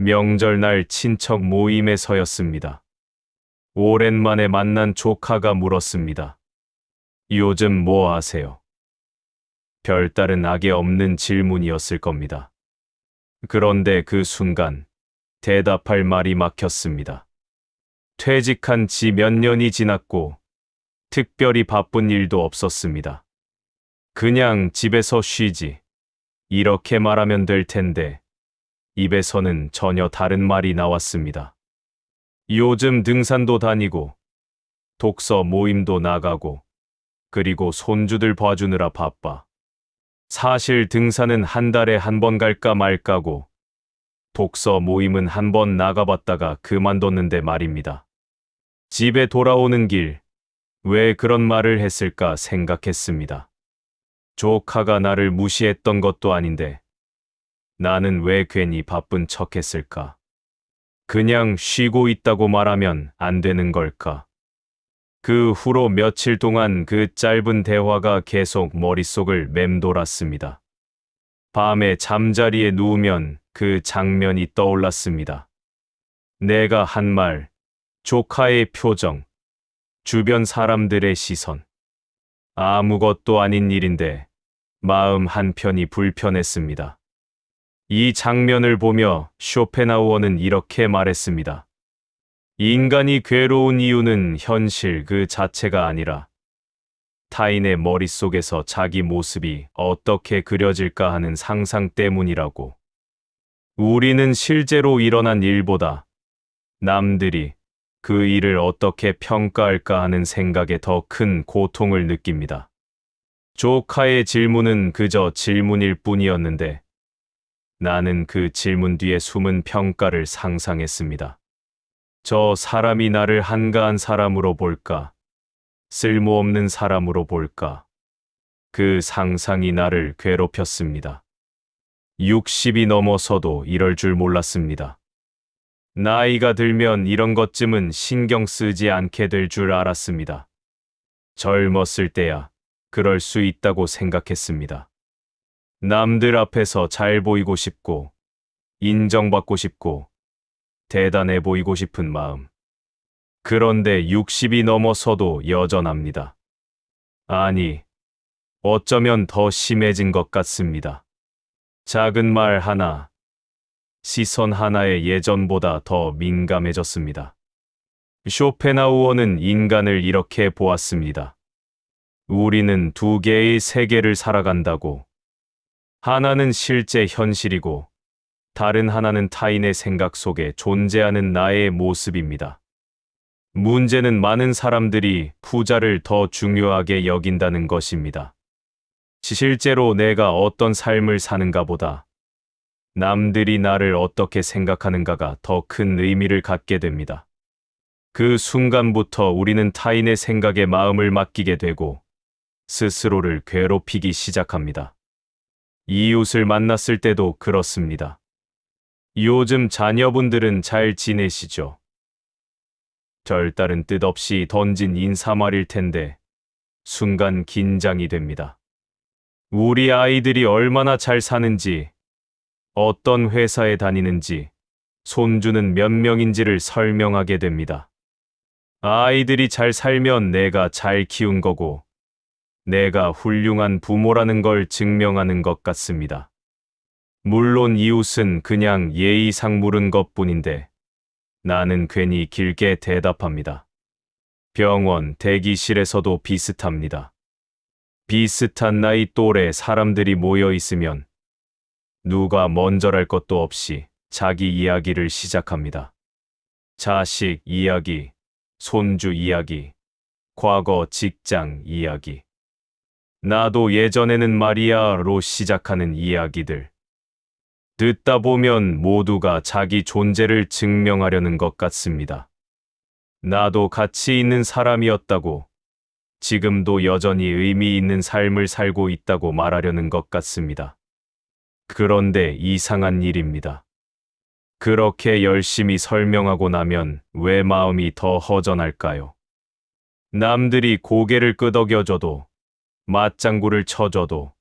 명절날 친척 모임에서였습니다. 오랜만에 만난 조카가 물었습니다. 요즘 뭐 하세요? 별다른 악에 없는 질문이었을 겁니다. 그런데 그 순간 대답할 말이 막혔습니다. 퇴직한 지 몇 년이 지났고 특별히 바쁜 일도 없었습니다. 그냥 집에서 쉬지. 이렇게 말하면 될 텐데 입에서는 전혀 다른 말이 나왔습니다. 요즘 등산도 다니고 독서 모임도 나가고 그리고 손주들 봐주느라 바빠. 사실 등산은 한 달에 한 번 갈까 말까고 독서 모임은 한 번 나가봤다가 그만뒀는데 말입니다. 집에 돌아오는 길, 왜 그런 말을 했을까 생각했습니다. 조카가 나를 무시했던 것도 아닌데 나는 왜 괜히 바쁜 척 했을까? 그냥 쉬고 있다고 말하면 안 되는 걸까? 그 후로 며칠 동안 그 짧은 대화가 계속 머릿속을 맴돌았습니다. 밤에 잠자리에 누우면 그 장면이 떠올랐습니다. 내가 한 말, 조카의 표정, 주변 사람들의 시선. 아무것도 아닌 일인데 마음 한편이 불편했습니다. 이 장면을 보며 쇼펜하우어는 이렇게 말했습니다. 인간이 괴로운 이유는 현실 그 자체가 아니라 타인의 머릿속에서 자기 모습이 어떻게 그려질까 하는 상상 때문이라고. 우리는 실제로 일어난 일보다 남들이 그 일을 어떻게 평가할까 하는 생각에 더 큰 고통을 느낍니다. 조카의 질문은 그저 질문일 뿐이었는데 나는 그 질문 뒤에 숨은 평가를 상상했습니다. 저 사람이 나를 한가한 사람으로 볼까? 쓸모없는 사람으로 볼까? 그 상상이 나를 괴롭혔습니다. 60이 넘어서도 이럴 줄 몰랐습니다. 나이가 들면 이런 것쯤은 신경 쓰지 않게 될 줄 알았습니다. 젊었을 때야 그럴 수 있다고 생각했습니다. 남들 앞에서 잘 보이고 싶고, 인정받고 싶고, 대단해 보이고 싶은 마음. 그런데 60이 넘어서도 여전합니다. 아니, 어쩌면 더 심해진 것 같습니다. 작은 말 하나, 시선 하나에 예전보다 더 민감해졌습니다. 쇼펜하우어는 인간을 이렇게 보았습니다. 우리는 두 개의 세계를 살아간다고. 하나는 실제 현실이고 다른 하나는 타인의 생각 속에 존재하는 나의 모습입니다. 문제는 많은 사람들이 후자를 더 중요하게 여긴다는 것입니다. 실제로 내가 어떤 삶을 사는가 보다 남들이 나를 어떻게 생각하는가가 더 큰 의미를 갖게 됩니다. 그 순간부터 우리는 타인의 생각에 마음을 맡기게 되고 스스로를 괴롭히기 시작합니다. 이웃을 만났을 때도 그렇습니다. 요즘 자녀분들은 잘 지내시죠? 별다른 뜻 없이 던진 인사말일 텐데 순간 긴장이 됩니다. 우리 아이들이 얼마나 잘 사는지, 어떤 회사에 다니는지, 손주는 몇 명인지를 설명하게 됩니다. 아이들이 잘 살면 내가 잘 키운 거고, 내가 훌륭한 부모라는 걸 증명하는 것 같습니다. 물론 이웃은 그냥 예의상 물은 것뿐인데 나는 괜히 길게 대답합니다. 병원, 대기실에서도 비슷합니다. 비슷한 나이 또래 사람들이 모여 있으면 누가 먼저랄 것도 없이 자기 이야기를 시작합니다. 자식 이야기, 손주 이야기, 과거 직장 이야기. 나도 예전에는 말이야로 시작하는 이야기들. 듣다 보면 모두가 자기 존재를 증명하려는 것 같습니다. 나도 가치 있는 사람이었다고, 지금도 여전히 의미 있는 삶을 살고 있다고 말하려는 것 같습니다. 그런데 이상한 일입니다. 그렇게 열심히 설명하고 나면 왜 마음이 더 허전할까요? 남들이 고개를 끄덕여줘도, 맞장구를 쳐줘도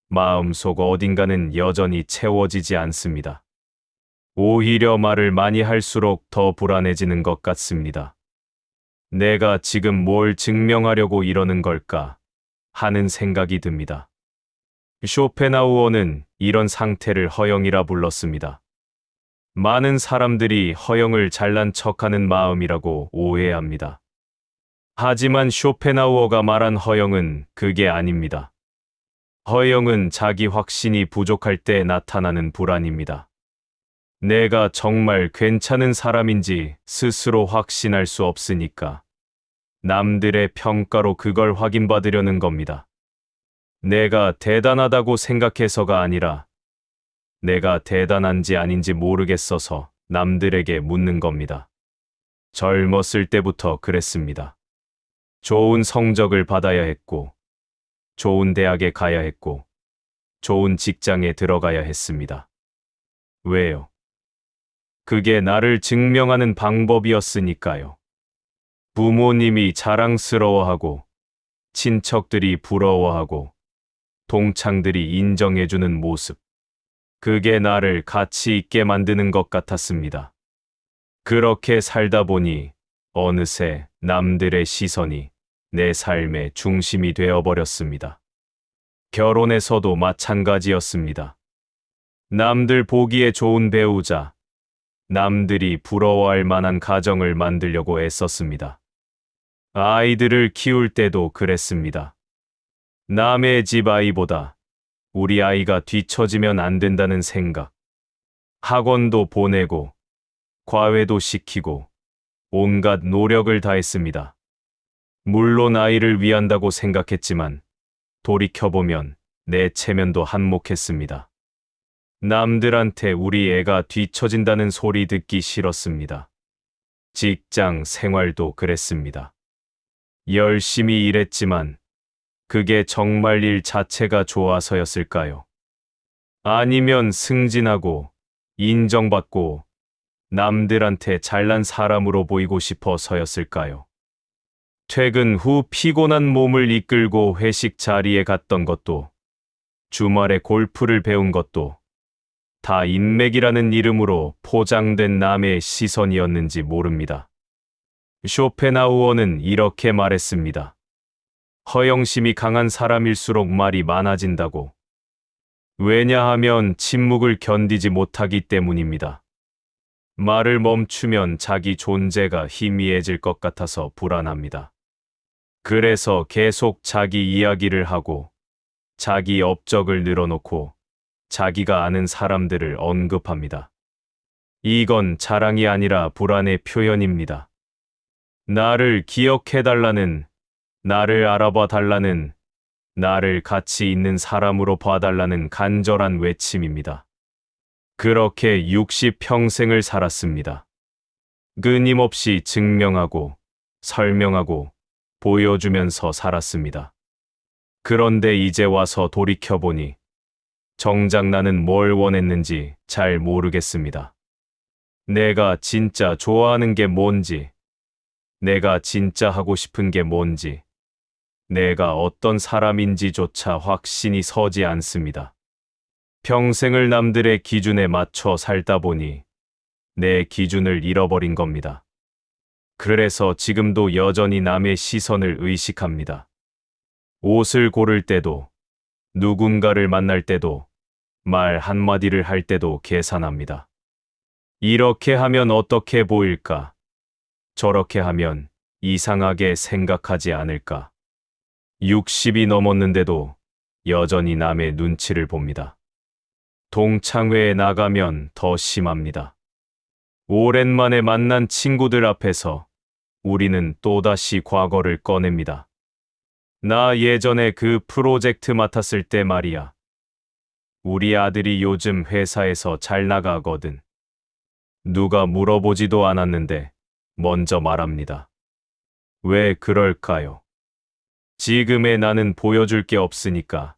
마음속 어딘가는 여전히 채워지지 않습니다. 오히려 말을 많이 할수록 더 불안해지는 것 같습니다. 내가 지금 뭘 증명하려고 이러는 걸까 하는 생각이 듭니다. 쇼펜하우어는 이런 상태를 허영이라 불렀습니다. 많은 사람들이 허영을 잘난 척하는 마음이라고 오해합니다. 하지만 쇼펜하우어가 말한 허영은 그게 아닙니다. 허영은 자기 확신이 부족할 때 나타나는 불안입니다. 내가 정말 괜찮은 사람인지 스스로 확신할 수 없으니까 남들의 평가로 그걸 확인받으려는 겁니다. 내가 대단하다고 생각해서가 아니라 내가 대단한지 아닌지 모르겠어서 남들에게 묻는 겁니다. 젊었을 때부터 그랬습니다. 좋은 성적을 받아야 했고, 좋은 대학에 가야 했고, 좋은 직장에 들어가야 했습니다. 왜요? 그게 나를 증명하는 방법이었으니까요. 부모님이 자랑스러워하고, 친척들이 부러워하고, 동창들이 인정해주는 모습. 그게 나를 가치 있게 만드는 것 같았습니다. 그렇게 살다 보니 어느새 남들의 시선이 내 삶의 중심이 되어버렸습니다. 결혼에서도 마찬가지였습니다. 남들 보기에 좋은 배우자, 남들이 부러워할 만한 가정을 만들려고 애썼습니다. 아이들을 키울 때도 그랬습니다. 남의 집 아이보다 우리 아이가 뒤처지면 안 된다는 생각. 학원도 보내고, 과외도 시키고, 온갖 노력을 다했습니다. 물론 아이를 위한다고 생각했지만, 돌이켜보면 내 체면도 한몫했습니다. 남들한테 우리 애가 뒤처진다는 소리 듣기 싫었습니다. 직장 생활도 그랬습니다. 열심히 일했지만 그게 정말 일 자체가 좋아서였을까요? 아니면 승진하고 인정받고 남들한테 잘난 사람으로 보이고 싶어서였을까요? 퇴근 후 피곤한 몸을 이끌고 회식 자리에 갔던 것도, 주말에 골프를 배운 것도 다 인맥이라는 이름으로 포장된 남의 시선이었는지 모릅니다. 쇼펜하우어는 이렇게 말했습니다. 허영심이 강한 사람일수록 말이 많아진다고. 왜냐하면 침묵을 견디지 못하기 때문입니다. 말을 멈추면 자기 존재가 희미해질 것 같아서 불안합니다. 그래서 계속 자기 이야기를 하고 자기 업적을 늘어놓고 자기가 아는 사람들을 언급합니다. 이건 자랑이 아니라 불안의 표현입니다. 나를 기억해달라는, 나를 알아봐 달라는, 나를 가치 있는 사람으로 봐달라는 간절한 외침입니다. 그렇게 60평생을 살았습니다. 끊임없이 증명하고, 설명하고, 보여주면서 살았습니다. 그런데 이제 와서 돌이켜보니 정작 나는 뭘 원했는지 잘 모르겠습니다. 내가 진짜 좋아하는 게 뭔지, 내가 진짜 하고 싶은 게 뭔지, 내가 어떤 사람인지조차 확신이 서지 않습니다. 평생을 남들의 기준에 맞춰 살다 보니 내 기준을 잃어버린 겁니다. 그래서 지금도 여전히 남의 시선을 의식합니다. 옷을 고를 때도, 누군가를 만날 때도, 말 한마디를 할 때도 계산합니다. 이렇게 하면 어떻게 보일까? 저렇게 하면 이상하게 생각하지 않을까? 60이 넘었는데도 여전히 남의 눈치를 봅니다. 동창회에 나가면 더 심합니다. 오랜만에 만난 친구들 앞에서 우리는 또다시 과거를 꺼냅니다. 나 예전에 그 프로젝트 맡았을 때 말이야. 우리 아들이 요즘 회사에서 잘 나가거든. 누가 물어보지도 않았는데 먼저 말합니다. 왜 그럴까요? 지금의 나는 보여줄 게 없으니까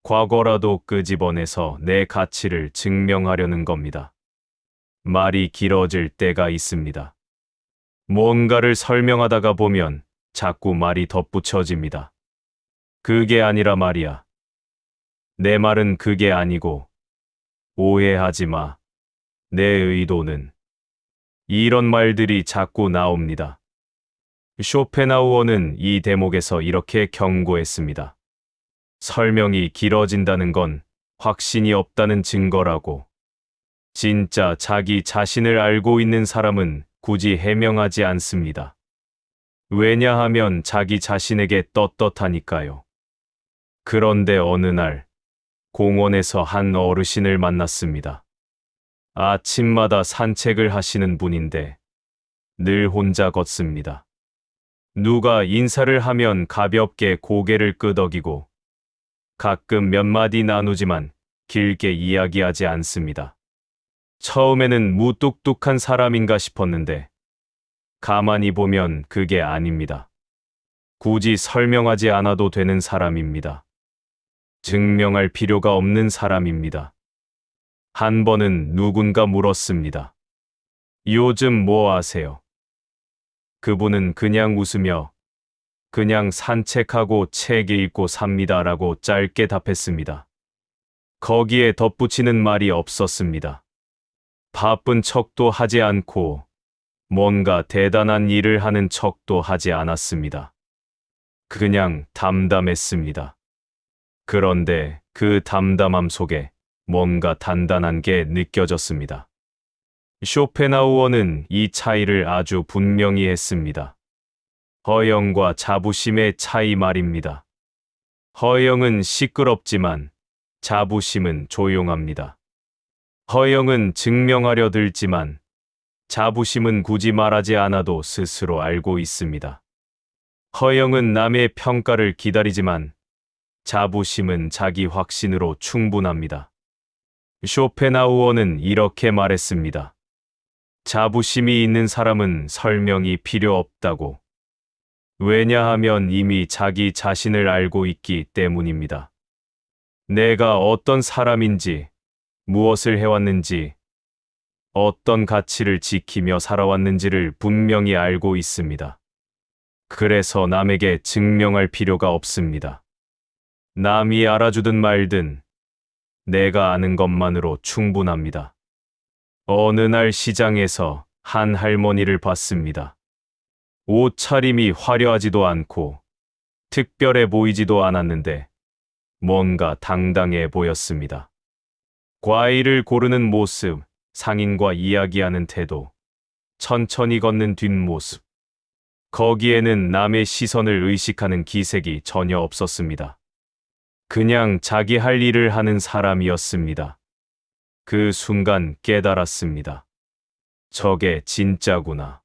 과거라도 끄집어내서 내 가치를 증명하려는 겁니다. 말이 길어질 때가 있습니다. 뭔가를 설명하다가 보면 자꾸 말이 덧붙여집니다. 그게 아니라 말이야. 내 말은 그게 아니고 오해하지 마. 내 의도는 이런 말들이 자꾸 나옵니다. 쇼펜하우어는 이 대목에서 이렇게 경고했습니다. 설명이 길어진다는 건 확신이 없다는 증거라고. 진짜 자기 자신을 알고 있는 사람은 굳이 해명하지 않습니다. 왜냐하면 자기 자신에게 떳떳하니까요. 그런데 어느 날 공원에서 한 어르신을 만났습니다. 아침마다 산책을 하시는 분인데 늘 혼자 걷습니다. 누가 인사를 하면 가볍게 고개를 끄덕이고 가끔 몇 마디 나누지만 길게 이야기하지 않습니다. 처음에는 무뚝뚝한 사람인가 싶었는데 가만히 보면 그게 아닙니다. 굳이 설명하지 않아도 되는 사람입니다. 증명할 필요가 없는 사람입니다. 한 번은 누군가 물었습니다. 요즘 뭐 하세요? 그분은 그냥 웃으며 그냥 산책하고 책 읽고 삽니다라고 짧게 답했습니다. 거기에 덧붙이는 말이 없었습니다. 바쁜 척도 하지 않고 뭔가 대단한 일을 하는 척도 하지 않았습니다. 그냥 담담했습니다. 그런데 그 담담함 속에 뭔가 단단한 게 느껴졌습니다. 쇼펜하우어는 이 차이를 아주 분명히 했습니다. 허영과 자부심의 차이 말입니다. 허영은 시끄럽지만 자부심은 조용합니다. 허영은 증명하려 들지만 자부심은 굳이 말하지 않아도 스스로 알고 있습니다. 허영은 남의 평가를 기다리지만 자부심은 자기 확신으로 충분합니다. 쇼펜하우어는 이렇게 말했습니다. 자부심이 있는 사람은 설명이 필요 없다고. 왜냐하면 이미 자기 자신을 알고 있기 때문입니다. 내가 어떤 사람인지, 무엇을 해왔는지, 어떤 가치를 지키며 살아왔는지를 분명히 알고 있습니다. 그래서 남에게 증명할 필요가 없습니다. 남이 알아주든 말든 내가 아는 것만으로 충분합니다. 어느 날 시장에서 한 할머니를 봤습니다. 옷차림이 화려하지도 않고 특별해 보이지도 않았는데 뭔가 당당해 보였습니다. 과일을 고르는 모습, 상인과 이야기하는 태도, 천천히 걷는 뒷모습. 거기에는 남의 시선을 의식하는 기색이 전혀 없었습니다. 그냥 자기 할 일을 하는 사람이었습니다. 그 순간 깨달았습니다. 저게 진짜구나.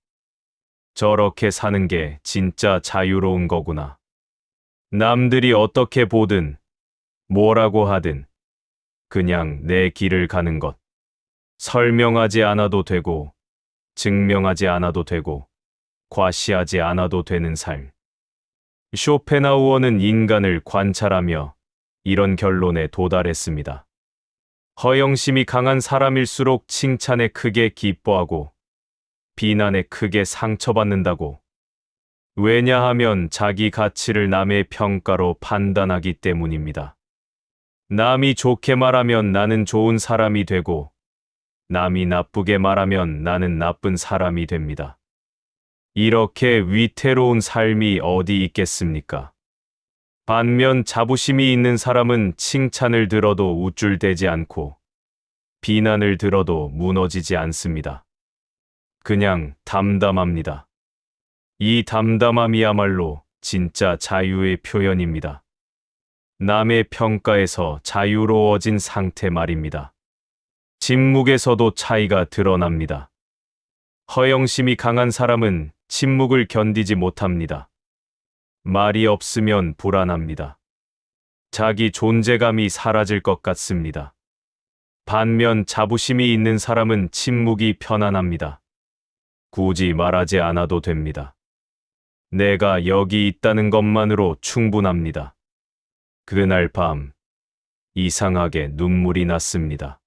저렇게 사는 게 진짜 자유로운 거구나. 남들이 어떻게 보든 뭐라고 하든 그냥 내 길을 가는 것. 설명하지 않아도 되고 증명하지 않아도 되고 과시하지 않아도 되는 삶. 쇼펜하우어는 인간을 관찰하며 이런 결론에 도달했습니다. 허영심이 강한 사람일수록 칭찬에 크게 기뻐하고 비난에 크게 상처받는다고. 왜냐하면 자기 가치를 남의 평가로 판단하기 때문입니다. 남이 좋게 말하면 나는 좋은 사람이 되고 남이 나쁘게 말하면 나는 나쁜 사람이 됩니다. 이렇게 위태로운 삶이 어디 있겠습니까? 반면 자부심이 있는 사람은 칭찬을 들어도 우쭐대지 않고 비난을 들어도 무너지지 않습니다. 그냥 담담합니다. 이 담담함이야말로 진짜 자유의 표현입니다. 남의 평가에서 자유로워진 상태 말입니다. 침묵에서도 차이가 드러납니다. 허영심이 강한 사람은 침묵을 견디지 못합니다. 말이 없으면 불안합니다. 자기 존재감이 사라질 것 같습니다. 반면 자부심이 있는 사람은 침묵이 편안합니다. 굳이 말하지 않아도 됩니다. 내가 여기 있다는 것만으로 충분합니다. 그날 밤 이상하게 눈물이 났습니다.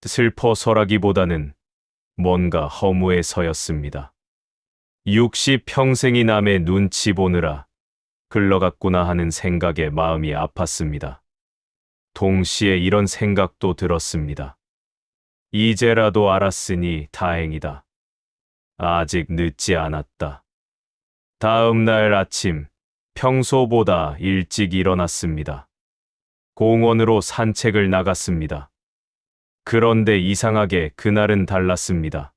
슬퍼서라기보다는 뭔가 허무해서였습니다. 60평생이 남의 눈치 보느라 흘러갔구나 하는 생각에 마음이 아팠습니다. 동시에 이런 생각도 들었습니다. 이제라도 알았으니 다행이다. 아직 늦지 않았다. 다음 날 아침, 평소보다 일찍 일어났습니다. 공원으로 산책을 나갔습니다. 그런데 이상하게 그날은 달랐습니다.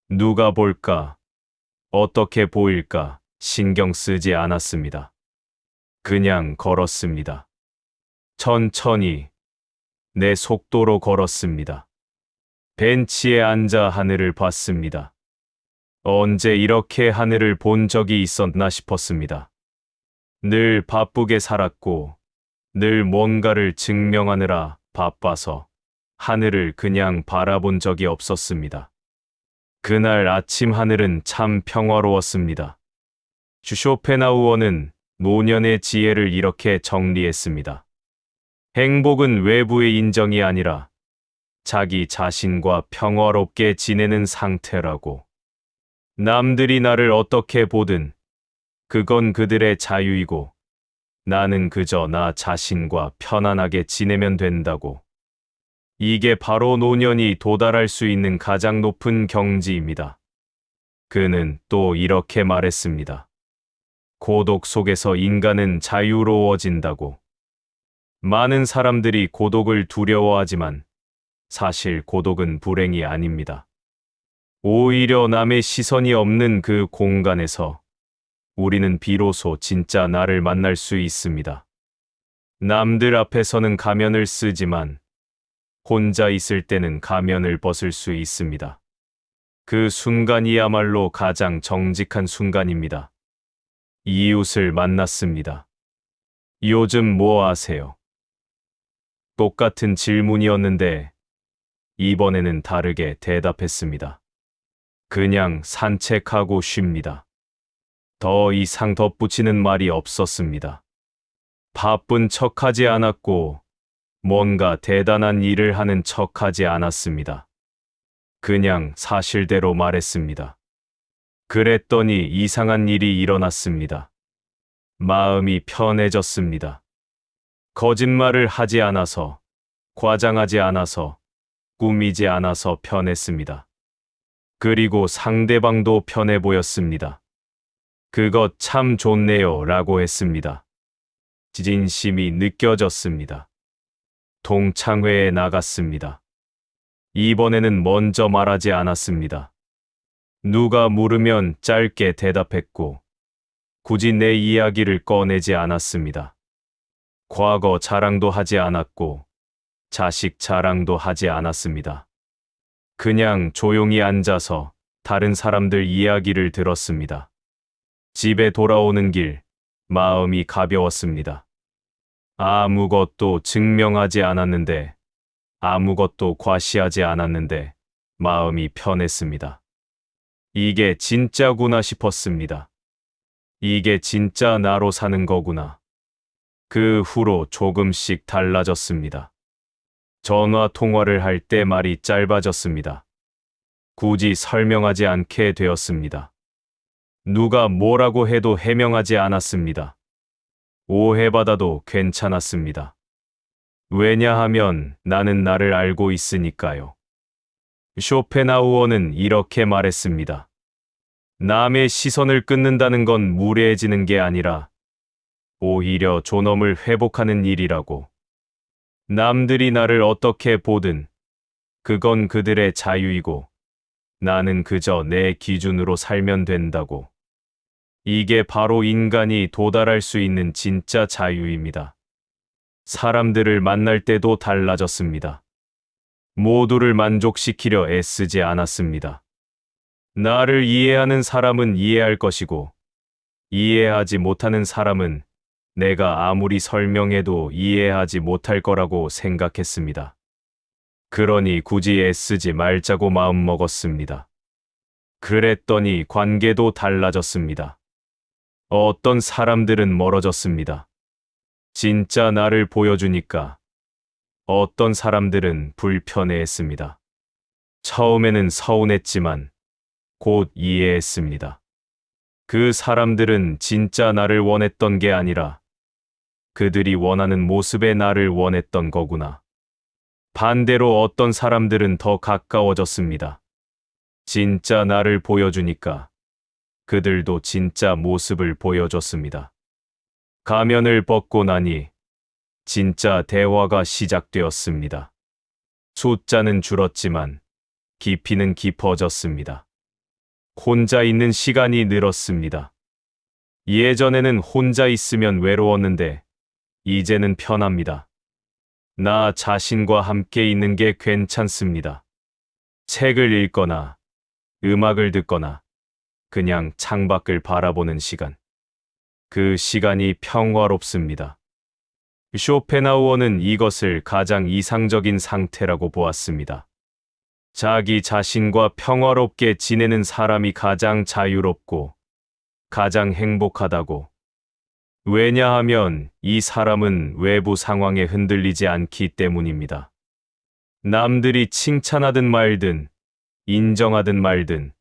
누가 볼까, 어떻게 보일까 신경 쓰지 않았습니다. 그냥 걸었습니다. 천천히, 내 속도로 걸었습니다. 벤치에 앉아 하늘을 봤습니다. 언제 이렇게 하늘을 본 적이 있었나 싶었습니다. 늘 바쁘게 살았고, 늘 뭔가를 증명하느라 바빠서 하늘을 그냥 바라본 적이 없었습니다. 그날 아침 하늘은 참 평화로웠습니다. 쇼펜하우어는 노년의 지혜를 이렇게 정리했습니다. 행복은 외부의 인정이 아니라 자기 자신과 평화롭게 지내는 상태라고. 남들이 나를 어떻게 보든 그건 그들의 자유이고 나는 그저 나 자신과 편안하게 지내면 된다고. 이게 바로 노년이 도달할 수 있는 가장 높은 경지입니다. 그는 또 이렇게 말했습니다. 고독 속에서 인간은 자유로워진다고. 많은 사람들이 고독을 두려워하지만 사실 고독은 불행이 아닙니다. 오히려 남의 시선이 없는 그 공간에서 우리는 비로소 진짜 나를 만날 수 있습니다. 남들 앞에서는 가면을 쓰지만 혼자 있을 때는 가면을 벗을 수 있습니다. 그 순간이야말로 가장 정직한 순간입니다. 이웃을 만났습니다. 요즘 뭐 하세요? 똑같은 질문이었는데 이번에는 다르게 대답했습니다. 그냥 산책하고 쉽니다. 더 이상 덧붙이는 말이 없었습니다. 바쁜 척하지 않았고 뭔가 대단한 일을 하는 척하지 않았습니다. 그냥 사실대로 말했습니다. 그랬더니 이상한 일이 일어났습니다. 마음이 편해졌습니다. 거짓말을 하지 않아서, 과장하지 않아서, 꾸미지 않아서 편했습니다. 그리고 상대방도 편해 보였습니다. 그것 참 좋네요 라고 했습니다. 진심이 느껴졌습니다. 동창회에 나갔습니다. 이번에는 먼저 말하지 않았습니다. 누가 물으면 짧게 대답했고 굳이 내 이야기를 꺼내지 않았습니다. 과거 자랑도 하지 않았고 자식 자랑도 하지 않았습니다. 그냥 조용히 앉아서 다른 사람들 이야기를 들었습니다. 집에 돌아오는 길, 마음이 가벼웠습니다. 아무것도 증명하지 않았는데, 아무것도 과시하지 않았는데, 마음이 편했습니다. 이게 진짜구나 싶었습니다. 이게 진짜 나로 사는 거구나. 그 후로 조금씩 달라졌습니다. 전화 통화를 할 때 말이 짧아졌습니다. 굳이 설명하지 않게 되었습니다. 누가 뭐라고 해도 해명하지 않았습니다. 오해받아도 괜찮았습니다. 왜냐하면 나는 나를 알고 있으니까요. 쇼펜하우어는 이렇게 말했습니다. 남의 시선을 끊는다는 건 무례해지는 게 아니라 오히려 존엄을 회복하는 일이라고. 남들이 나를 어떻게 보든 그건 그들의 자유이고 나는 그저 내 기준으로 살면 된다고. 이게 바로 인간이 도달할 수 있는 진짜 자유입니다. 사람들을 만날 때도 달라졌습니다. 모두를 만족시키려 애쓰지 않았습니다. 나를 이해하는 사람은 이해할 것이고, 이해하지 못하는 사람은 내가 아무리 설명해도 이해하지 못할 거라고 생각했습니다. 그러니 굳이 애쓰지 말자고 마음먹었습니다. 그랬더니 관계도 달라졌습니다. 어떤 사람들은 멀어졌습니다. 진짜 나를 보여주니까. 어떤 사람들은 불편해했습니다. 처음에는 서운했지만 곧 이해했습니다. 그 사람들은 진짜 나를 원했던 게 아니라 그들이 원하는 모습의 나를 원했던 거구나. 반대로 어떤 사람들은 더 가까워졌습니다. 진짜 나를 보여주니까 그들도 진짜 모습을 보여줬습니다. 가면을 벗고 나니 진짜 대화가 시작되었습니다. 숫자는 줄었지만 깊이는 깊어졌습니다. 혼자 있는 시간이 늘었습니다. 예전에는 혼자 있으면 외로웠는데 이제는 편합니다. 나 자신과 함께 있는 게 괜찮습니다. 책을 읽거나 음악을 듣거나 그냥 창밖을 바라보는 시간. 그 시간이 평화롭습니다. 쇼펜하우어는 이것을 가장 이상적인 상태라고 보았습니다. 자기 자신과 평화롭게 지내는 사람이 가장 자유롭고 가장 행복하다고. 왜냐하면 이 사람은 외부 상황에 흔들리지 않기 때문입니다. 남들이 칭찬하든 말든 인정하든 말든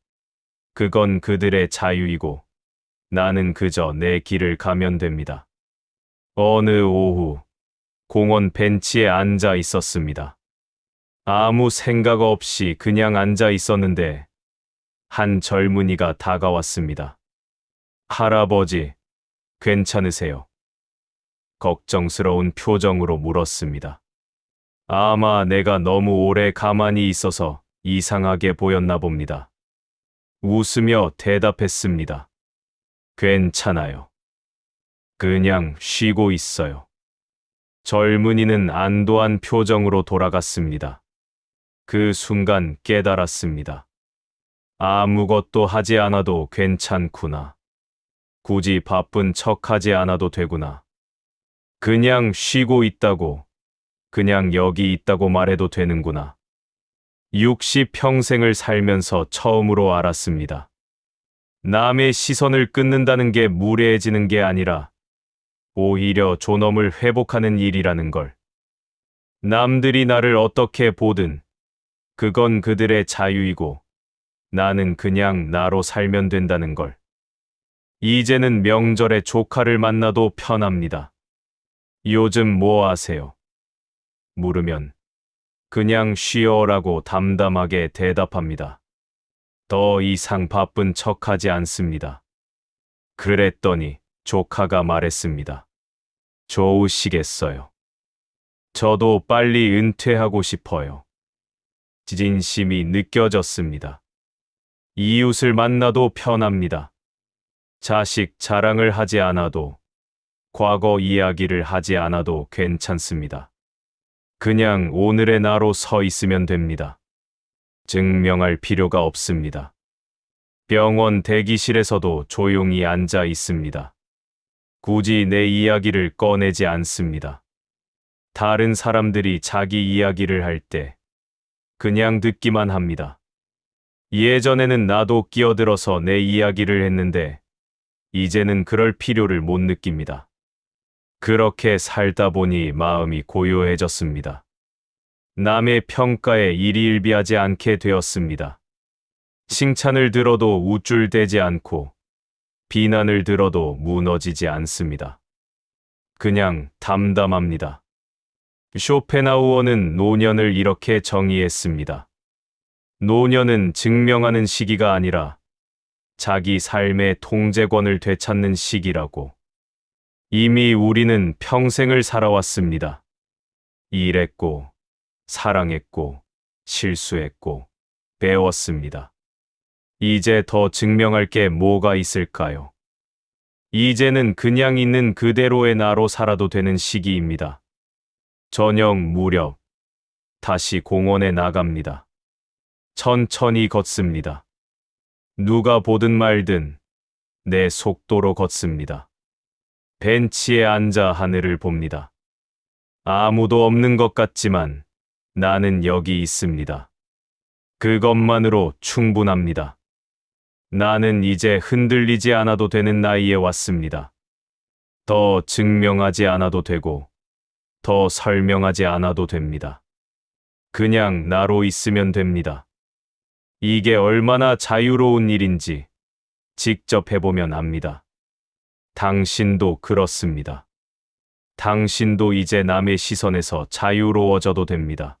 그건 그들의 자유이고 나는 그저 내 길을 가면 됩니다. 어느 오후 공원 벤치에 앉아 있었습니다. 아무 생각 없이 그냥 앉아 있었는데 한 젊은이가 다가왔습니다. 할아버지, 괜찮으세요? 걱정스러운 표정으로 물었습니다. 아마 내가 너무 오래 가만히 있어서 이상하게 보였나 봅니다. 웃으며 대답했습니다. 괜찮아요. 그냥 쉬고 있어요. 젊은이는 안도한 표정으로 돌아갔습니다. 그 순간 깨달았습니다. 아무것도 하지 않아도 괜찮구나. 굳이 바쁜 척하지 않아도 되구나. 그냥 쉬고 있다고, 그냥 여기 있다고 말해도 되는구나. 60평생을 살면서 처음으로 알았습니다. 남의 시선을 끊는다는 게 무례해지는 게 아니라 오히려 존엄을 회복하는 일이라는 걸. 남들이 나를 어떻게 보든 그건 그들의 자유이고 나는 그냥 나로 살면 된다는 걸. 이제는 명절에 조카를 만나도 편합니다. 요즘 뭐 하세요? 물으면 그냥 쉬어라고 담담하게 대답합니다. 더 이상 바쁜 척하지 않습니다. 그랬더니 조카가 말했습니다. 좋으시겠어요. 저도 빨리 은퇴하고 싶어요. 진심이 느껴졌습니다. 이웃을 만나도 편합니다. 자식 자랑을 하지 않아도, 과거 이야기를 하지 않아도 괜찮습니다. 그냥 오늘의 나로 서 있으면 됩니다. 증명할 필요가 없습니다. 병원 대기실에서도 조용히 앉아 있습니다. 굳이 내 이야기를 꺼내지 않습니다. 다른 사람들이 자기 이야기를 할 때 그냥 듣기만 합니다. 예전에는 나도 끼어들어서 내 이야기를 했는데 이제는 그럴 필요를 못 느낍니다. 그렇게 살다 보니 마음이 고요해졌습니다. 남의 평가에 일희일비하지 않게 되었습니다. 칭찬을 들어도 우쭐대지 않고 비난을 들어도 무너지지 않습니다. 그냥 담담합니다. 쇼펜하우어는 노년을 이렇게 정의했습니다. 노년은 증명하는 시기가 아니라 자기 삶의 통제권을 되찾는 시기라고. 이미 우리는 평생을 살아왔습니다. 일했고, 사랑했고, 실수했고, 배웠습니다. 이제 더 증명할 게 뭐가 있을까요? 이제는 그냥 있는 그대로의 나로 살아도 되는 시기입니다. 저녁 무렵, 다시 공원에 나갑니다. 천천히 걷습니다. 누가 보든 말든 내 속도로 걷습니다. 벤치에 앉아 하늘을 봅니다. 아무도 없는 것 같지만 나는 여기 있습니다. 그것만으로 충분합니다. 나는 이제 흔들리지 않아도 되는 나이에 왔습니다. 더 증명하지 않아도 되고 더 설명하지 않아도 됩니다. 그냥 나로 있으면 됩니다. 이게 얼마나 자유로운 일인지 직접 해보면 압니다. 당신도 그렇습니다. 당신도 이제 남의 시선에서 자유로워져도 됩니다.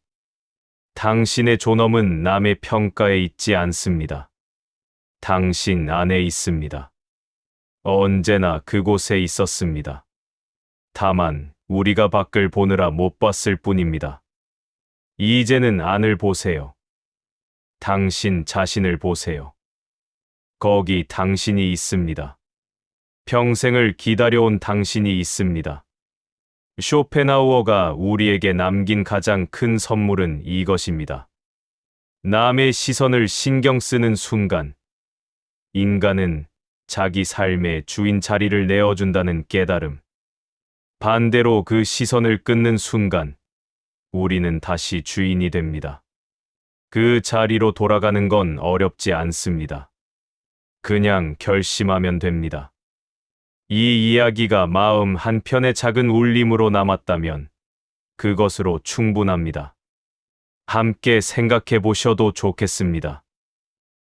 당신의 존엄은 남의 평가에 있지 않습니다. 당신 안에 있습니다. 언제나 그곳에 있었습니다. 다만 우리가 밖을 보느라 못 봤을 뿐입니다. 이제는 안을 보세요. 당신 자신을 보세요. 거기 당신이 있습니다. 평생을 기다려온 당신이 있습니다. 쇼펜하우어가 우리에게 남긴 가장 큰 선물은 이것입니다. 남의 시선을 신경 쓰는 순간, 인간은 자기 삶의 주인 자리를 내어준다는 깨달음. 반대로 그 시선을 끊는 순간, 우리는 다시 주인이 됩니다. 그 자리로 돌아가는 건 어렵지 않습니다. 그냥 결심하면 됩니다. 이 이야기가 마음 한편의 작은 울림으로 남았다면 그것으로 충분합니다. 함께 생각해 보셔도 좋겠습니다.